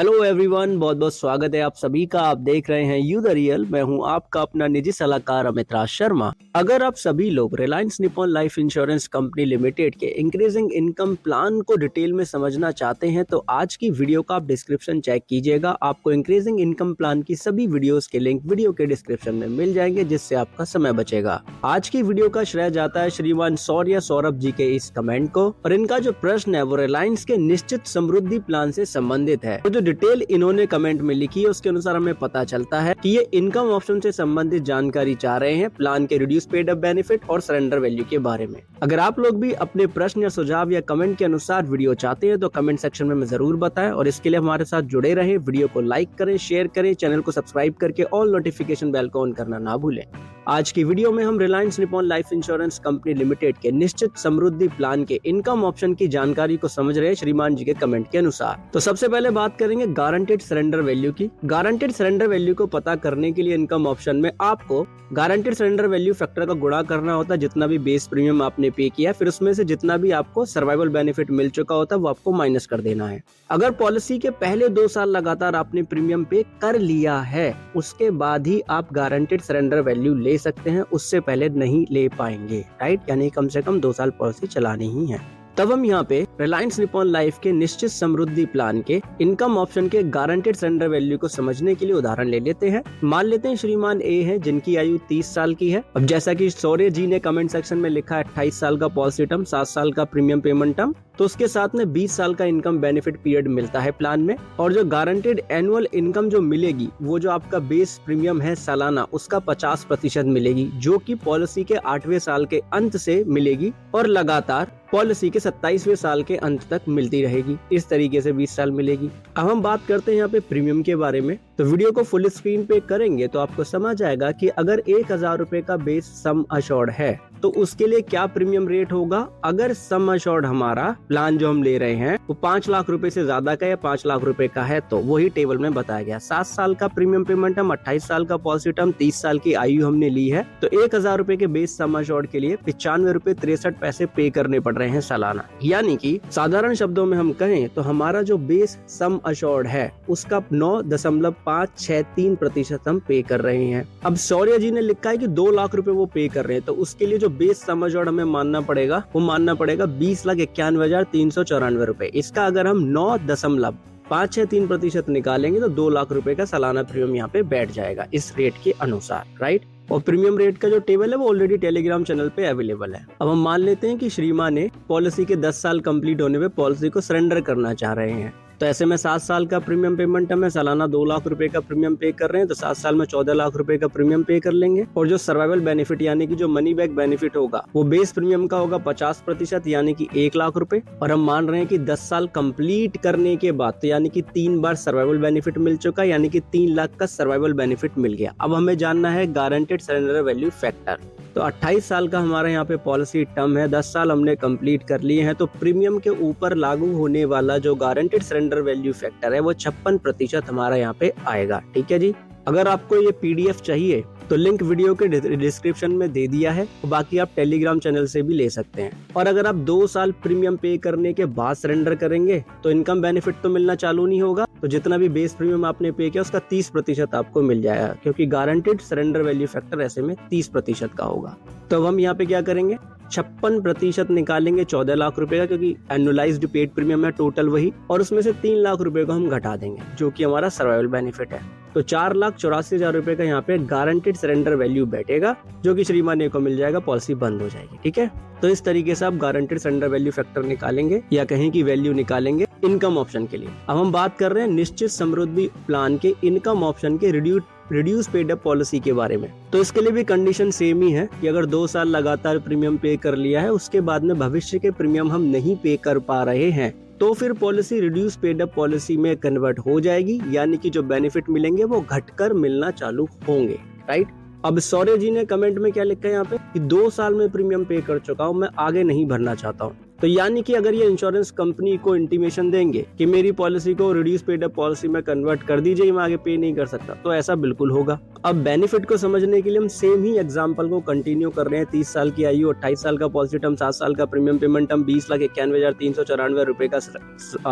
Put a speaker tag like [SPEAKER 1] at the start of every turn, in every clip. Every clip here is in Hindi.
[SPEAKER 1] हेलो एवरीवन, बहुत बहुत स्वागत है आप सभी का। आप देख रहे हैं यू द रियल। मैं हूं आपका अपना निजी सलाहकार अमित राज शर्मा। अगर आप सभी लोग Reliance Nippon life insurance company limited के इंक्रीजिंग इनकम प्लान को डिटेल में समझना चाहते हैं तो आज की वीडियो का आप डिस्क्रिप्शन चेक कीजिएगा। आपको इंक्रीजिंग इनकम प्लान की सभी वीडियोस के लिंक वीडियो के डिस्क्रिप्शन में मिल जाएंगे, जिससे आपका समय बचेगा। आज की वीडियो का श्रेय जाता है श्रीमान सौर्य सौरभ जी के इस कमेंट को, और इनका जो प्रश्न है वो रिलायंस के निश्चित समृद्धि प्लान से संबंधित है। तो जो डिटेल इन्होंने कमेंट में लिखी है उसके अनुसार हमें पता चलता है कि ये इनकम ऑप्शन से संबंधित जानकारी चाह रहे हैं, प्लान के रिड्यूस पेड अप बेनिफिट और सरेंडर वैल्यू के बारे में। अगर आप लोग भी अपने प्रश्न या सुझाव या कमेंट के अनुसार वीडियो चाहते हैं तो कमेंट सेक्शन में जरूर बताएं, और इसके लिए हमारे साथ जुड़े रहें। वीडियो को लाइक करें, शेयर करें, चैनल को सब्सक्राइब करके ऑल नोटिफिकेशन बेल को ऑन करना ना भूलें। आज की वीडियो में हम Reliance Nippon life insurance company limited के निश्चित समृद्धि प्लान के इनकम ऑप्शन की जानकारी को समझ रहे हैं श्रीमान जी के कमेंट के अनुसार। तो सबसे पहले बात करेंगे गारंटेड सरेंडर वैल्यू की। गारंटेड सरेंडर वैल्यू को पता करने के लिए इनकम ऑप्शन में आपको गारंटेड सरेंडर वैल्यू फैक्टर का गुणा करना होता है जितना भी बेस प्रीमियम आपने पे किया, फिर उसमें से जितना भी आपको सर्वाइवल बेनिफिट मिल चुका होता है वो आपको माइनस कर देना है। अगर पॉलिसी के पहले 2 साल लगातार आपने प्रीमियम पे कर लिया है, उसके बाद ही आप गारंटेड सरेंडर वैल्यू ले सकते हैं, उससे पहले नहीं ले पाएंगे। राइट, यानी कम से कम 2 साल पॉलिसी चलानी ही है। तब हम यहाँ पे रिलायंस निप्पॉन लाइफ के निश्चित समृद्धि प्लान के इनकम ऑप्शन के गारंटेड सरेंडर वैल्यू को समझने के लिए उदाहरण ले लेते हैं। मान लेते हैं श्रीमान ए है जिनकी आयु 30 साल की है। अब जैसा कि सौर्य जी ने कमेंट सेक्शन में लिखा है 28 साल का पॉलिसी टर्म, 7 साल का प्रीमियम पेमेंट टर्म, तो उसके साथ में 20 साल का इनकम बेनिफिट पीरियड मिलता है प्लान में। और जो गारंटेड एनुअल इनकम जो मिलेगी वो जो आपका बेस प्रीमियम है सालाना, उसका 50% मिलेगी, जो कि पॉलिसी के 8वें साल के अंत से मिलेगी और लगातार पॉलिसी के 27वें साल के अंत तक मिलती रहेगी। इस तरीके से 20 साल मिलेगी। अब हम बात करते हैं यहाँ पे प्रीमियम के बारे में। तो वीडियो को फुल स्क्रीन पे करेंगे तो आपको समझ आएगा कि अगर 1000 रुपए का बेस सम अश्योर्ड है तो उसके लिए क्या प्रीमियम रेट होगा। अगर सम अश्योर्ड हमारा प्लान जो हम ले रहे हैं वो 5 लाख रुपए से ज्यादा का या 5 लाख रुपए का है तो वही टेबल में बताया गया। 7 साल का प्रीमियम पेमेंट टर्म, 28 साल का पॉलिसी टर्म, 30 साल की आयु हमने ली है, तो 1000 रुपए के बेस सम अश्योर्ड के लिए 95 रुपए 63 पैसे पे करने पड़ रहे हैं सालाना। यानी कि साधारण शब्दों में हम कहें तो हमारा जो बेस सम अश्योर्ड है उसका 9.563% हम पे कर रहे हैं। अब सौर्य जी ने लिखा है कि 2 लाख रुपए वो पे कर रहे हैं, तो उसके लिए जो बेस सम अश्योर्ड हमें मानना पड़ेगा 20,91,394 रुपए। इसका अगर हम 9.563% निकालेंगे तो 2 लाख रुपए का सालाना प्रीमियम यहाँ पे बैठ जाएगा इस रेट के अनुसार। राइट, और प्रीमियम रेट का जो टेबल है वो ऑलरेडी टेलीग्राम चैनल पे अवेलेबल है। अब हम मान लेते हैं कि श्रीमान ने पॉलिसी के 10 साल कंप्लीट होने पे पॉलिसी को सरेंडर करना चाह रहे हैं। तो ऐसे में 7 साल का प्रीमियम पेमेंट हमें सालाना 2 लाख रुपए का प्रीमियम पे कर रहे हैं, तो 7 साल में 14 लाख रुपए का प्रीमियम पे कर लेंगे। और जो सर्वाइवल बेनिफिट यानी कि जो मनी बैक बेनिफिट होगा वो बेस प्रीमियम का होगा 50% यानी कि 1 लाख रुपए। और हम मान रहे हैं कि 10 साल कंप्लीट करने के बाद तो यानी कि 3 बार सर्वाइवल बेनिफिट मिल चुका है, यानी कि 3 लाख का सर्वाइवल बेनिफिट मिल गया। अब हमें जानना है गारंटेड सरेंडर वैल्यू फैक्टर। तो 28 साल का हमारा यहाँ पे पॉलिसी टर्म है, 10 साल हमने कंप्लीट कर लिए हैं, तो प्रीमियम के ऊपर लागू होने वाला जो गारंटेड सरेंडर वैल्यू फैक्टर है वो 56% हमारा यहाँ पे आएगा। ठीक है जी। अगर आपको ये PDF चाहिए तो लिंक वीडियो के डिस्क्रिप्शन में दे दिया है, बाकी आप टेलीग्राम चैनल से भी ले सकते हैं। और अगर आप 2 साल प्रीमियम पे करने के बाद सरेंडर करेंगे तो इनकम बेनिफिट तो मिलना चालू नहीं होगा, तो जितना भी बेस प्रीमियम आपने पे किया उसका 30% आपको मिल जाएगा, क्योंकि गारंटेड सरेंडर वैल्यू फैक्टर ऐसे में 30% का होगा। तो अब हम यहाँ पे क्या करेंगे, 56% निकालेंगे 14 लाख रुपए का, क्योंकि एनुअलाइज्ड पेड प्रीमियम है टोटल वही, और उसमें से 3 लाख रुपए को हम घटा देंगे जो कि हमारा सर्वाइवल बेनिफिट है। तो 4,84,000 रुपए का यहाँ पे गारंटेड सरेंडर वैल्यू बैठेगा, जो कि श्रीमान को मिल जाएगा, पॉलिसी बंद हो जाएगी। ठीक है, तो इस तरीके से आप गारंटेड सरेंडर वैल्यू फैक्टर निकालेंगे या कहीं की वैल्यू निकालेंगे इनकम ऑप्शन के लिए। अब हम बात कर रहे हैं निश्चित समृद्धि प्लान के इनकम ऑप्शन के रिड्यूस पेड अप पॉलिसी के बारे में। तो इसके लिए भी कंडीशन सेम ही है कि अगर 2 साल लगातार प्रीमियम पे कर लिया है, उसके बाद में भविष्य के प्रीमियम हम नहीं पे कर पा रहे हैं, तो फिर policy reduce paid up policy में कन्वर्ट हो जाएगी, यानी कि जो बेनिफिट मिलेंगे वो घटकर मिलना चालू होंगे। राइट, अब सौर्य जी ने कमेंट में क्या लिखा है यहाँ पे कि 2 साल में प्रीमियम पे कर चुका हूँ, मैं आगे नहीं भरना चाहता हूँ। तो यानी कि अगर ये इंश्योरेंस कंपनी को इंटीमेशन देंगे कि मेरी पॉलिसी को रिड्यूस पेड अप पॉलिसी में कन्वर्ट कर दीजिए, मैं आगे पे नहीं कर सकता, तो ऐसा बिल्कुल होगा। अब बेनिफिट को समझने के लिए हम सेम ही एग्जांपल को कंटिन्यू कर रहे हैं। 30 साल की आयु, 28 साल का पॉलिसी टर्म, 7 साल का प्रीमियम पेमेंट टर्म, 20,91,394 रुपए का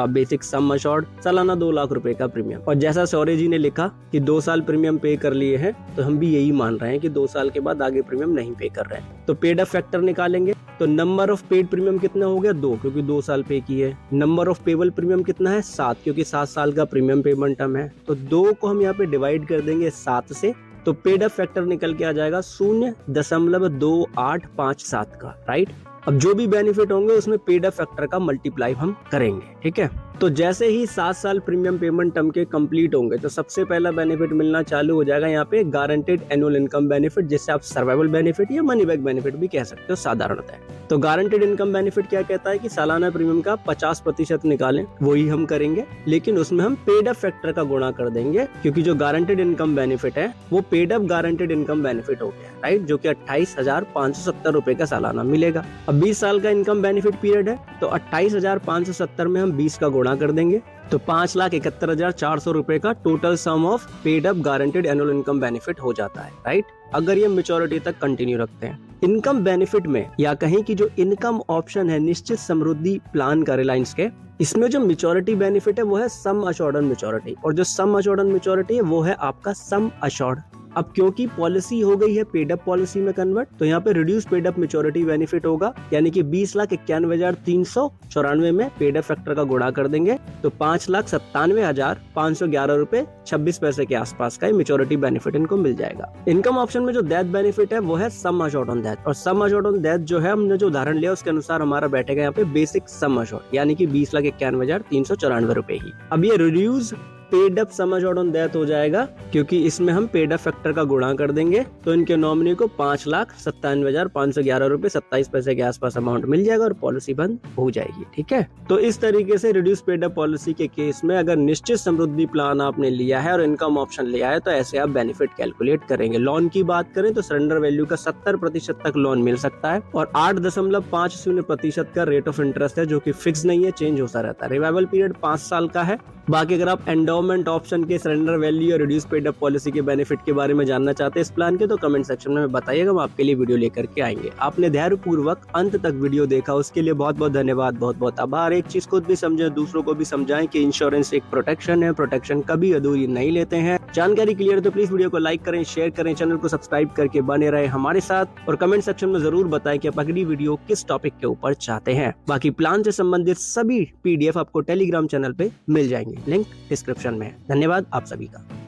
[SPEAKER 1] बेसिक सम अश्योर्ड, सालाना 2 लाख रुपए का प्रीमियम। और जैसा शौर्य जी ने लिखा कि 2 साल प्रीमियम पे कर लिए हैं, तो हम भी यही मान रहे हैं कि 2 साल के बाद आगे प्रीमियम नहीं पे कर रहे हैं। तो पेड अप फैक्टर निकालेंगे, तो नंबर ऑफ पेड प्रीमियम कितना हो गया? 2, क्योंकि 2 साल पे की है। नंबर ऑफ पेबल प्रीमियम कितना है? 7, क्योंकि 7 साल का प्रीमियम पेमेंट टर्म है। तो 2 को हम यहाँ पे डिवाइड कर देंगे 7 से, तो पेड अप फैक्टर निकल के आ जाएगा 0.2857 का, राइट। अब जो भी बेनिफिट होंगे उसमें पेड अप फैक्टर का मल्टीप्लाई हम करेंगे, ठीक है। तो जैसे ही 7 साल प्रीमियम पेमेंट टर्म के कंप्लीट होंगे, तो सबसे पहला बेनिफिट मिलना चालू हो जाएगा यहाँ पे गारंटेड एनुअल इनकम बेनिफिट, जिससे आप सर्वाइवल बेनिफिट या मनी बैक बेनिफिट भी कह सकते हो साधारणतः। तो गारंटेड इनकम बेनिफिट क्या कहता है कि सालाना प्रीमियम का 50% निकालें, वही हम करेंगे, लेकिन उसमें हम पेड अप फैक्टर का गुणा कर देंगे, क्योंकि जो गारंटेड इनकम बेनिफिट है वो paid up guaranteed income benefit हो गया, राइट, जो कि 28,570 रुपए का सालाना मिलेगा। अब 20 साल का इनकम बेनिफिट पीरियड है, तो 28,570 में हम 20 का गुणा कर देंगे, तो 5,71,400 रुपए का total sum of paid up guaranteed annual income benefit हो जाता है, राइट, अगर ये मैच्योरिटी तक कंटिन्यू रखते हैं। इनकम बेनिफिट में या कहीं की जो इनकम ऑप्शन है निश्चित समृद्धि प्लान का रिलायंस के, इसमें जो मैच्योरिटी बेनिफिट है वो है सम अश्योर्ड मैच्योरिटी, और जो सम अश्योर्ड मैच्योरिटी है वो है आपका सम अश्योर्ड। अब क्योंकि पॉलिसी हो गई है पेड अप पॉलिसी में कन्वर्ट, तो यहाँ पे reduce paid up maturity benefit होगा, यानी कि 20,91,394 में पेड अप फैक्टर का गुणा कर देंगे, तो 5,97,511 रुपए 26 पैसे के आसपास का मैच्योरिटी बेनिफिट इनको मिल जाएगा। इनकम ऑप्शन में जो डेथ बेनिफिट है वो है सम अश्योर्ड ऑन डेथ, और सम अश्योर्ड ऑन डेथ जो है हमने जो उदाहरण लिया उसके अनुसार हमारा बैठेगा यहाँ पे बेसिक सम अश्योर्ड, यानी कि 20,91,394 रुपए ही। अब ये reduce paid up sum assured on death हो जाएगा, क्योंकि इसमें हम पेड अप फैक्टर का गुणा कर देंगे, तो इनके नॉमिनी को 5,97,511 रुपए 27 पैसे के आसपास अमाउंट मिल जाएगा और पॉलिसी बंद हो जाएगी, ठीक है। तो इस तरीके से रिड्यूस पेड अप पॉलिसी के केस में अगर निश्चित समृद्धि प्लान आपने लिया है और इनकम ऑप्शन लिया है, तो ऐसे आप बेनिफिट कैलकुलेट करेंगे। लोन की बात करें तो सरेंडर वैल्यू का 70% तक लोन मिल सकता है, और 8.50% का रेट ऑफ इंटरेस्ट है, जो कि फिक्स नहीं है, चेंज होता रहता है। रिवाइवल पीरियड 5 साल का है। बाकी अगर आप एंडोमेंट ऑप्शन के सरेंडर वैल्यू और रिड्यूस पेड अप पॉलिसी के बेनिफिट के बारे में जानना चाहते हैं इस प्लान के, तो कमेंट सेक्शन में बताइएगा, हम आपके लिए वीडियो लेकर के आएंगे। आपने धैर्यपूर्वक अंत तक वीडियो देखा, उसके लिए बहुत बहुत धन्यवाद, बहुत बहुत आभार। एक चीज खुद भी समझे, दूसरों को भी समझाएं कि इंश्योरेंस एक प्रोटेक्शन है, प्रोटेक्शन कभी अधूरी नहीं लेते हैं। जानकारी क्लियर तो प्लीज वीडियो को लाइक करें, शेयर करें, चैनल को सब्सक्राइब करके बने रहे हमारे साथ, और कमेंट सेक्शन में जरूर बताएं कि आप अगली वीडियो किस टॉपिक के ऊपर चाहते हैं। बाकी प्लान से संबंधित सभी PDF आपको टेलीग्राम चैनल पे मिल जाएंगे, लिंक डिस्क्रिप्शन में है। धन्यवाद आप सभी का।